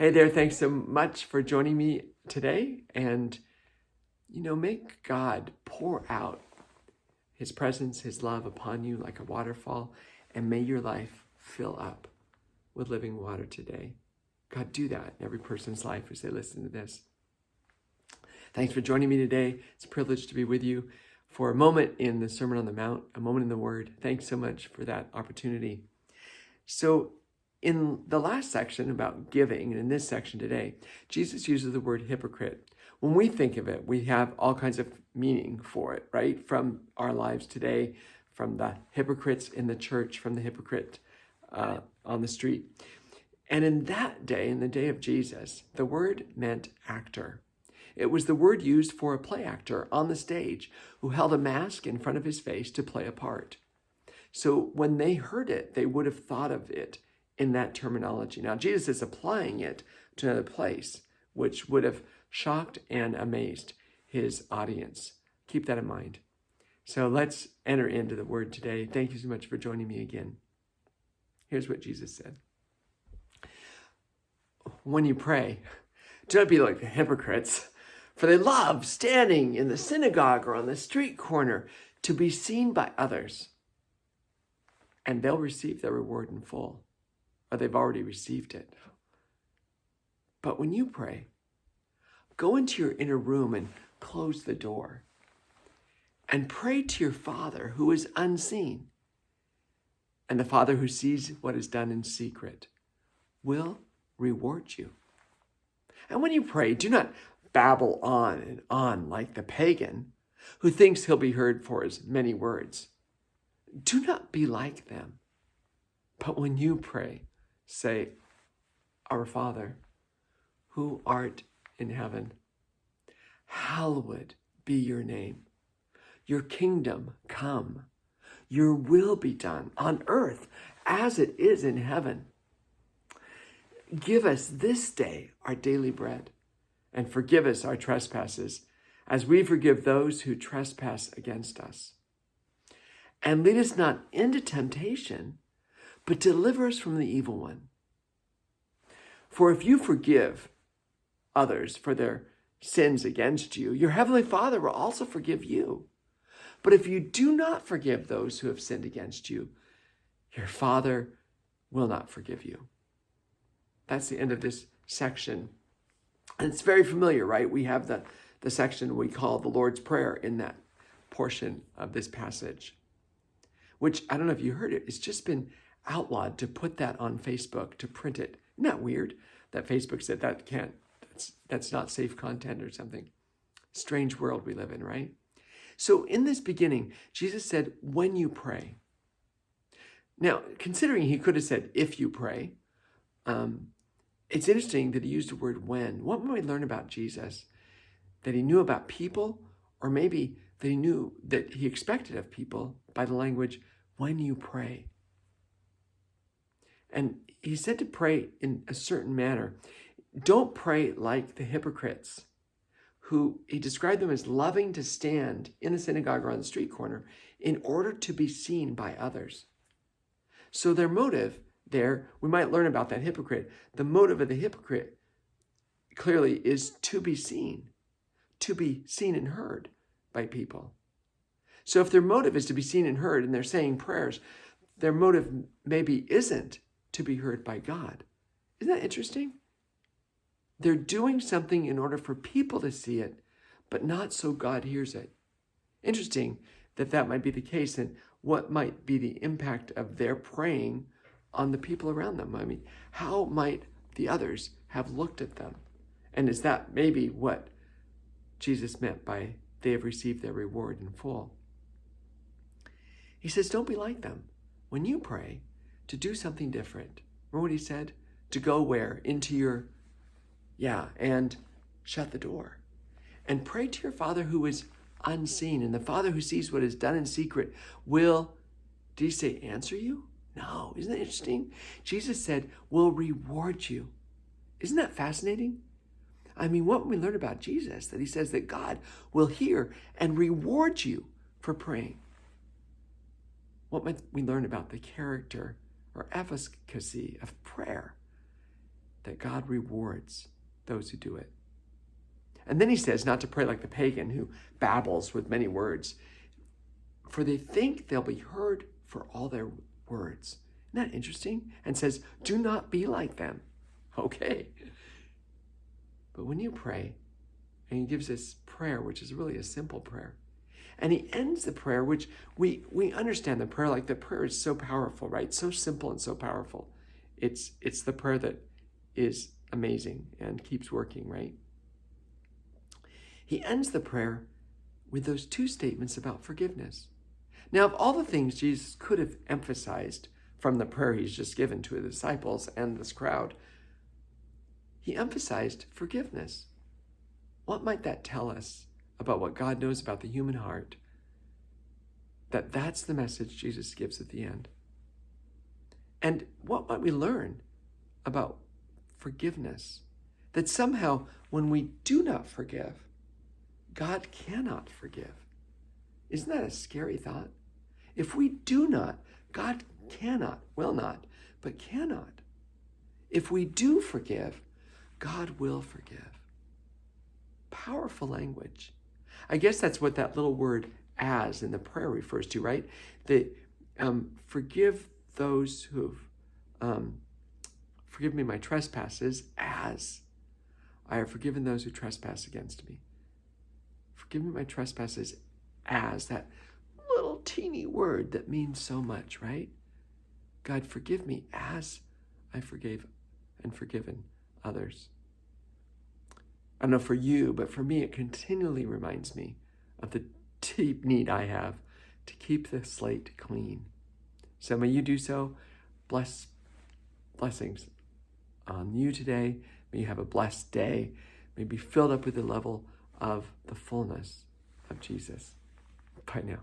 Hey there, thanks so much for joining me today. And, make God pour out his presence, his love upon you like a waterfall, and may your life fill up with living water today. God, do that in every person's life as they listen to this. Thanks for joining me today. It's a privilege to be with you for a moment in the Sermon on the Mount, a moment in the Word. Thanks so much for that opportunity. So, in the last section about giving, and in this section today, Jesus uses the word hypocrite. When we think of it, we have all kinds of meaning for it, right? From our lives today, from the hypocrites in the church, from the hypocrite on the street. And in that day, in the day of Jesus, the word meant actor. It was the word used for a play actor on the stage who held a mask in front of his face to play a part. So when they heard it, they would have thought of it in that terminology. Now, Jesus is applying it to another place, which would have shocked and amazed his audience. Keep that in mind. So let's enter into the word today. Thank you so much for joining me again. Here's what Jesus said. When you pray, do not be like the hypocrites, for they love standing in the synagogue or on the street corner to be seen by others, and they'll receive their reward in full. Or they've already received it. But when you pray, go into your inner room and close the door and pray to your Father who is unseen. And the Father who sees what is done in secret will reward you. And when you pray, do not babble on and on like the pagan who thinks he'll be heard for his many words. Do not be like them. But when you pray, say, Our Father, who art in heaven, hallowed be your name. Your kingdom come. Your will be done on earth as it is in heaven. Give us this day our daily bread, and forgive us our trespasses, as we forgive those who trespass against us. And lead us not into temptation, but deliver us from the evil one. For if you forgive others for their sins against you, your heavenly Father will also forgive you. But if you do not forgive those who have sinned against you, your Father will not forgive you. That's the end of this section. And it's very familiar, right? We have the section we call the Lord's Prayer in that portion of this passage, which I don't know if you heard it. It's just been outlawed to put that on Facebook, to print it. Isn't that weird that Facebook said that's not safe content or something? Strange world we live in, right? So in this beginning, Jesus said, when you pray. Now, considering he could have said, if you pray, it's interesting that he used the word when. What might we learn about Jesus? That he knew about people, or maybe that he knew that he expected of people by the language, when you pray. And he said to pray in a certain manner. Don't pray like the hypocrites, who he described them as loving to stand in the synagogue or on the street corner in order to be seen by others. So their motive there, we might learn about that hypocrite. The motive of the hypocrite clearly is to be seen and heard by people. So if their motive is to be seen and heard and they're saying prayers, their motive maybe isn't to be heard by God. Isn't that interesting? They're doing something in order for people to see it, but not so God hears it. Interesting that might be the case, and what might be the impact of their praying on the people around them? I mean, how might the others have looked at them? And is that maybe what Jesus meant by they have received their reward in full? He says, don't be like them. When you pray, to do something different. Remember what he said? To go where? Into your, and shut the door. And pray to your Father who is unseen. And the Father who sees what is done in secret will, did he say answer you? No. Isn't that interesting? Jesus said, will reward you. Isn't that fascinating? I mean, what we learn about Jesus, that he says that God will hear and reward you for praying. What might we learn about the character or efficacy of prayer? that God rewards those who do it. And then he says not to pray like the pagan who babbles with many words, for they think they'll be heard for all their words. Isn't that interesting? And says, do not be like them. Okay. But when you pray, and he gives this prayer, which is really a simple prayer, and he ends the prayer, which we understand the prayer, like the prayer is so powerful, right? So simple and so powerful. It's the prayer that is amazing and keeps working, right? He ends the prayer with those two statements about forgiveness. Now, of all the things Jesus could have emphasized from the prayer he's just given to his disciples and this crowd, he emphasized forgiveness. What might that tell us about what God knows about the human heart? That's the message Jesus gives at the end. And what might we learn about forgiveness? That somehow when we do not forgive, God cannot forgive. Isn't that a scary thought? If we do not, God cannot, will not, but cannot. If we do forgive, God will forgive. Powerful language. I guess that's what that little word as in the prayer refers to, right? That forgive those who've, forgive me my trespasses as I have forgiven those who trespass against me. Forgive me my trespasses as, that little teeny word that means so much, right? God, forgive me as I forgave and forgiven others. I don't know for you, but for me, it continually reminds me of the deep need I have to keep the slate clean. So may you do so. Blessings on you today. May you have a blessed day. May you be filled up with the level of the fullness of Jesus. Bye now.